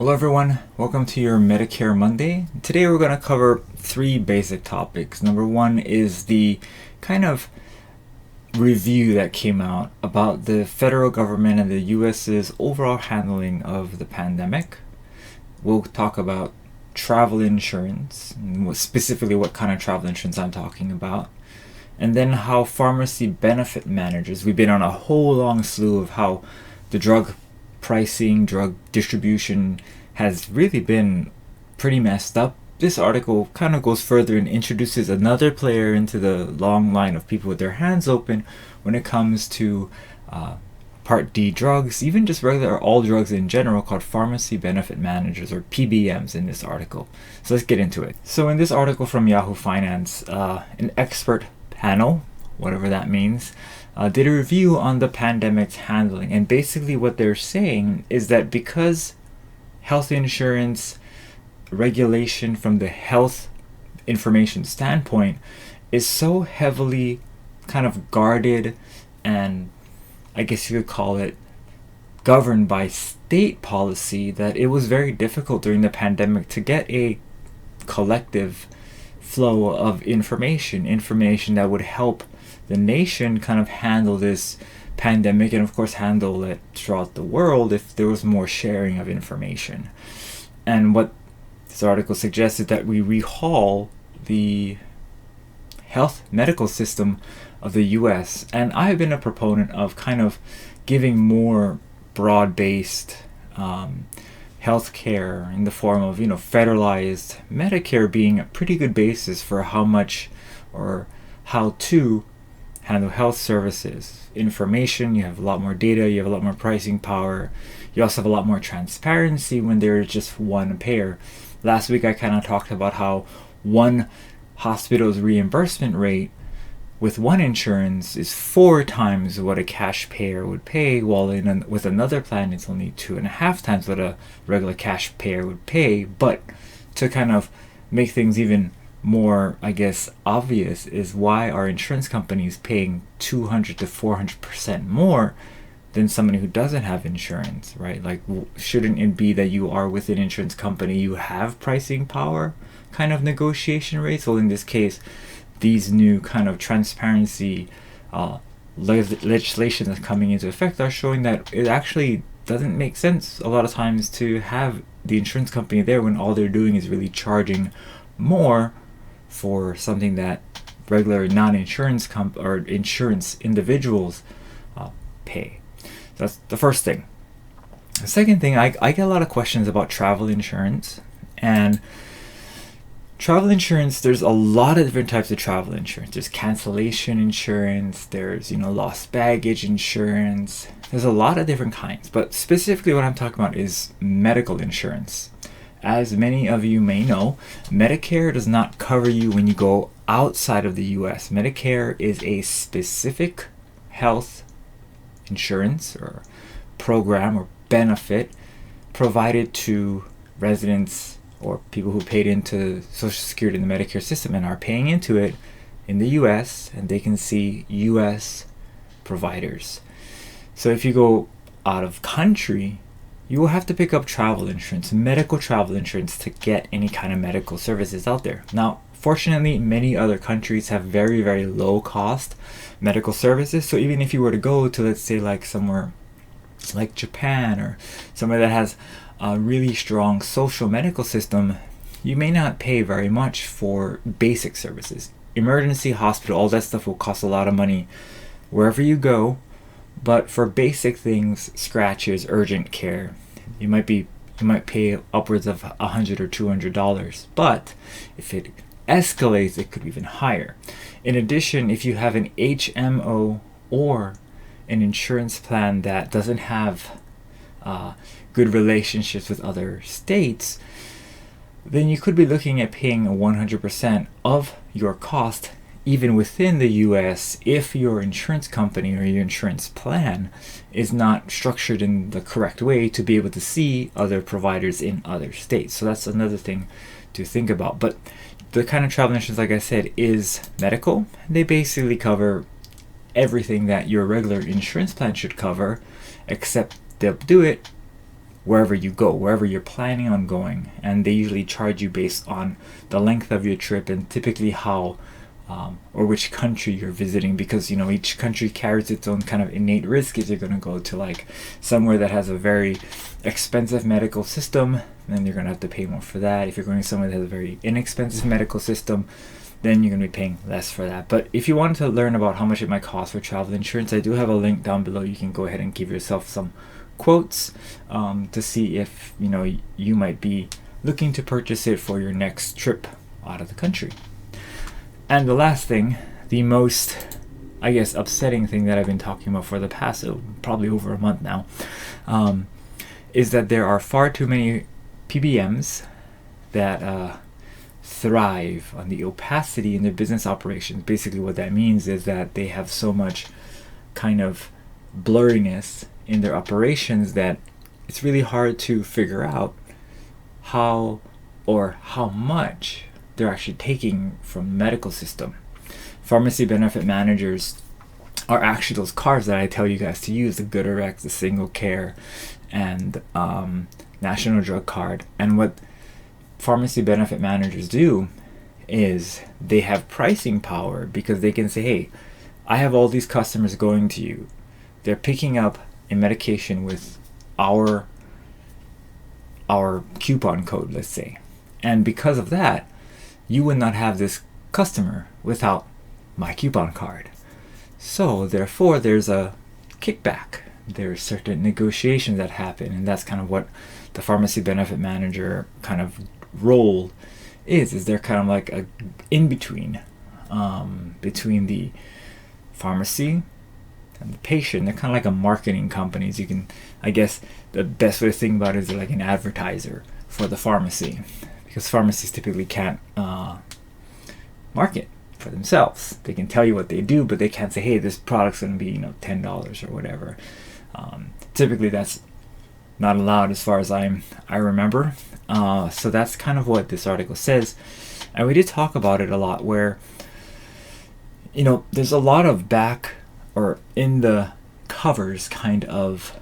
Hello everyone, welcome to your Medicare Monday. Today we're going to cover three basic topics. Number one is the kind of review that came out about the federal government and the US's overall handling of the pandemic. We'll talk about travel insurance, and specifically what kind of travel insurance I'm talking about. And then how pharmacy benefit managers, we've been on a whole long slew of how the drug pricing, drug distribution has really been pretty messed up. This article kind of goes further and introduces another player into the long line of people with their hands open when it comes to Part D drugs, even just regular all drugs in general, called pharmacy benefit managers, or PBMs, in this article. So let's get into it. So in this article from Yahoo Finance, an expert panel, whatever that means, did a review on the pandemic's handling. And basically what they're saying is that because health insurance regulation from the health information standpoint is so heavily kind of guarded and, I guess you could call it, governed by state policy, that it was very difficult during the pandemic to get a collective flow of information that would help the nation kind of handle this pandemic, and of course handle it throughout the world if there was more sharing of information. And what this article suggested, that we rehaul the health medical system of the US. And I've been a proponent of kind of giving more broad-based healthcare in the form of, federalized Medicare being a pretty good basis for how much or how to handle health services. Information, you have a lot more data, you have a lot more pricing power, you also have a lot more transparency when there's just one payer. Last week I kind of talked about how one hospital's reimbursement rate with one insurance is 4 times what a cash payer would pay, while with another plan it's only 2.5 times what a regular cash payer would pay. But to kind of make things even more, I guess, obvious, is why are insurance companies paying 200 to 400% more than somebody who doesn't have insurance, right? Like, shouldn't it be that you are with an insurance company, you have pricing power kind of negotiation rates? Well, in this case, these new kind of transparency legislation that's coming into effect are showing that it actually doesn't make sense a lot of times to have the insurance company there when all they're doing is really charging more for something that regular non-insurance or insurance individuals pay. So that's the first thing. The second thing, I get a lot of questions about travel insurance. And travel insurance, there's a lot of different types of travel insurance. There's cancellation insurance, there's lost baggage insurance. There's a lot of different kinds, but specifically what I'm talking about is medical insurance. As many of you may know, Medicare does not cover you when you go outside of the US. Medicare is a specific health insurance or program or benefit provided to residents or people who paid into Social Security in the Medicare system and are paying into it in the US, and they can see US providers. So if you go out of country, you will have to pick up travel insurance, medical travel insurance, to get any kind of medical services out there. Now, fortunately, many other countries have very, very low cost medical services. So even if you were to go to, let's say, like somewhere like Japan or somewhere that has a really strong social medical system, you may not pay very much for basic services. Emergency hospital, all that stuff will cost a lot of money wherever you go. But for basic things, scratches, urgent care, you might pay upwards of $100 or $200. But if it escalates, it could be even higher. In addition, if you have an HMO or an insurance plan that doesn't have good relationships with other states, then you could be looking at paying 100% of your cost even within the US if your insurance company or your insurance plan is not structured in the correct way to be able to see other providers in other states. So that's another thing to think about. But the kind of travel insurance, like I said, is medical. They basically cover everything that your regular insurance plan should cover, except they'll do it wherever you go, wherever you're planning on going, and they usually charge you based on the length of your trip and typically how or which country you're visiting, because each country carries its own kind of innate risk. If you're going to go to like somewhere that has a very expensive medical system, then you're going to have to pay more for that. If you're going somewhere that has a very inexpensive medical system, then you're going to be paying less for that. But if you want to learn about how much it might cost for travel insurance, I do have a link down below. You can go ahead and give yourself some quotes to see if you might be looking to purchase it for your next trip out of the country. And the last thing, the most, I guess, upsetting thing that I've been talking about for the past probably over a month now, is that there are far too many PBMs that thrive on the opacity in their business operations. Basically what that means is that they have so much kind of blurriness in their operations that it's really hard to figure out how much they're actually taking from the medical system. Pharmacy benefit managers are actually those cards that I tell you guys to use, the GoodRx, the Single Care, and National Drug Card. And what pharmacy benefit managers do is they have pricing power, because they can say, hey, I have all these customers going to you. They're picking up a medication with our coupon code, let's say. And because of that, you would not have this customer without my coupon card. So therefore, there's a kickback. There's certain negotiations that happen, and that's kind of what the pharmacy benefit manager kind of role is they're kind of like a in-between between the pharmacy and the patient. They're kind of like a marketing companies. You can, I guess the best way to think about it is they're like an advertiser for the pharmacy, because pharmacies typically can't market for themselves. They can tell you what they do, but they can't say, hey, this product's going to be $10 or whatever. Typically that's not allowed as far as I remember. So that's kind of what this article says. And we did talk about it a lot, where there's a lot of back or in the covers kind of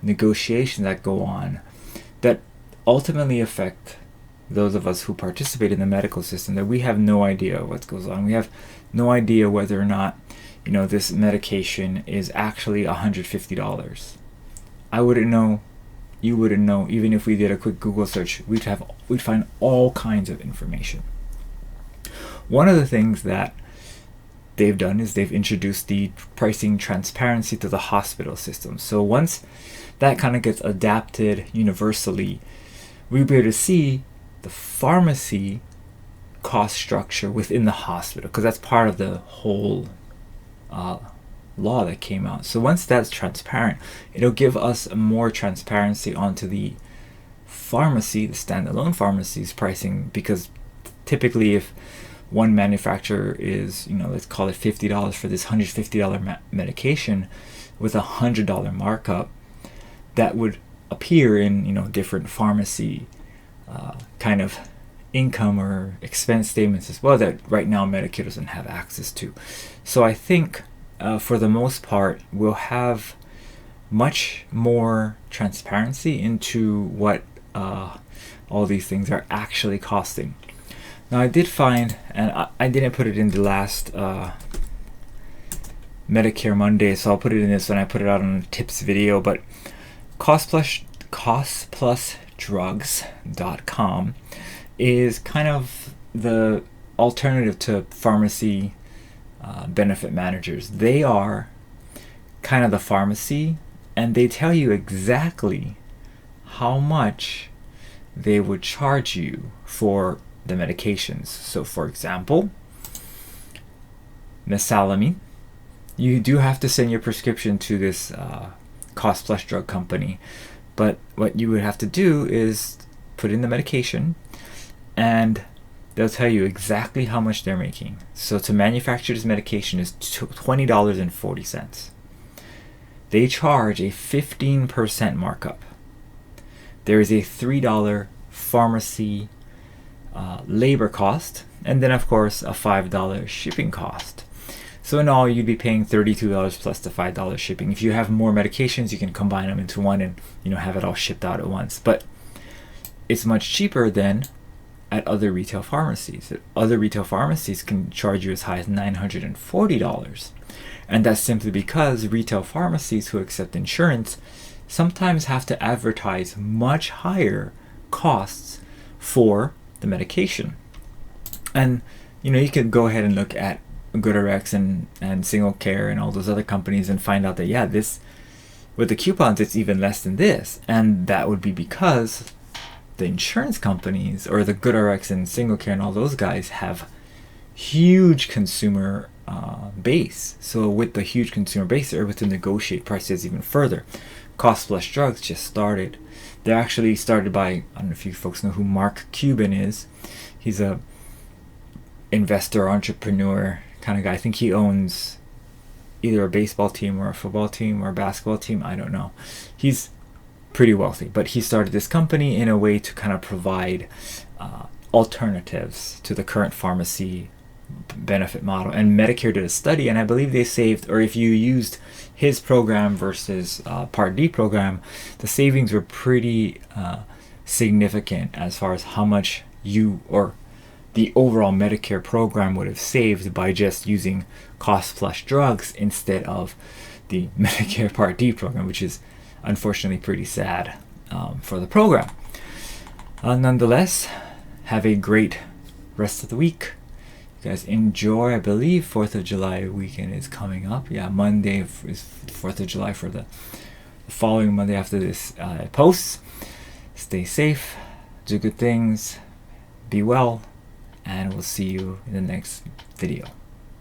negotiations that go on that ultimately affect those of us who participate in the medical system, that we have no idea what goes on. We have no idea whether or not this medication is actually $150. I wouldn't know, you wouldn't know. Even if we did a quick Google search, we'd find all kinds of information. One of the things that they've done is they've introduced the pricing transparency to the hospital system. So once that kind of gets adapted universally, we'll be able to see the pharmacy cost structure within the hospital, because that's part of the whole law that came out. So once that's transparent, it'll give us more transparency onto the pharmacy, the standalone pharmacy's pricing, because typically if one manufacturer is, let's call it $50 for this $150 medication with a $100 markup, that would appear in, different pharmacy kind of income or expense statements as well, that right now Medicare doesn't have access to. So I think for the most part, we'll have much more transparency into what all these things are actually costing. Now I did find, and I didn't put it in the last Medicare Monday, so I'll put it in this when I put it out on a tips video, but costplusdrugs.com is kind of the alternative to pharmacy benefit managers. They are kind of the pharmacy, and they tell you exactly how much they would charge you for the medications. So for example, mesalamine, you do have to send your prescription to this cost plus drug company, but what you would have to do is put in the medication, and they'll tell you exactly how much they're making. So to manufacture this medication is $20.40. They charge a 15% markup. There is a $3 pharmacy labor cost, and then of course a $5 shipping cost. So in all, you'd be paying $32 plus the $5 shipping. If you have more medications, you can combine them into one and have it all shipped out at once. But it's much cheaper than at other retail pharmacies. Other retail pharmacies can charge you as high as $940. And that's simply because retail pharmacies who accept insurance sometimes have to advertise much higher costs for the medication. And you could go ahead and look at GoodRx and Single Care and all those other companies and find out that this with the coupons it's even less than this, and that would be because the insurance companies or the GoodRx and Single Care and all those guys have huge consumer base. So with the huge consumer base, they're able to negotiate prices even further. Cost Plus Drugs just started. They're actually started by, I don't know if you folks know who Mark Cuban is. He's a investor, entrepreneur kind of guy. I think he owns either a baseball team or a football team or a basketball team. I don't know. He's pretty wealthy, but he started this company in a way to kind of provide alternatives to the current pharmacy benefit model. And Medicare did a study, and I believe they saved, or if you used his program versus Part D program, the savings were pretty significant as far as how much you or the overall Medicare program would have saved by just using Cost Plus Drugs instead of the Medicare Part D program, which is unfortunately pretty sad for the program. Nonetheless, have a great rest of the week. You guys enjoy. I believe 4th of July weekend is coming up. Yeah, Monday is 4th of July for the following Monday after this posts. Stay safe, do good things, be well, and we'll see you in the next video.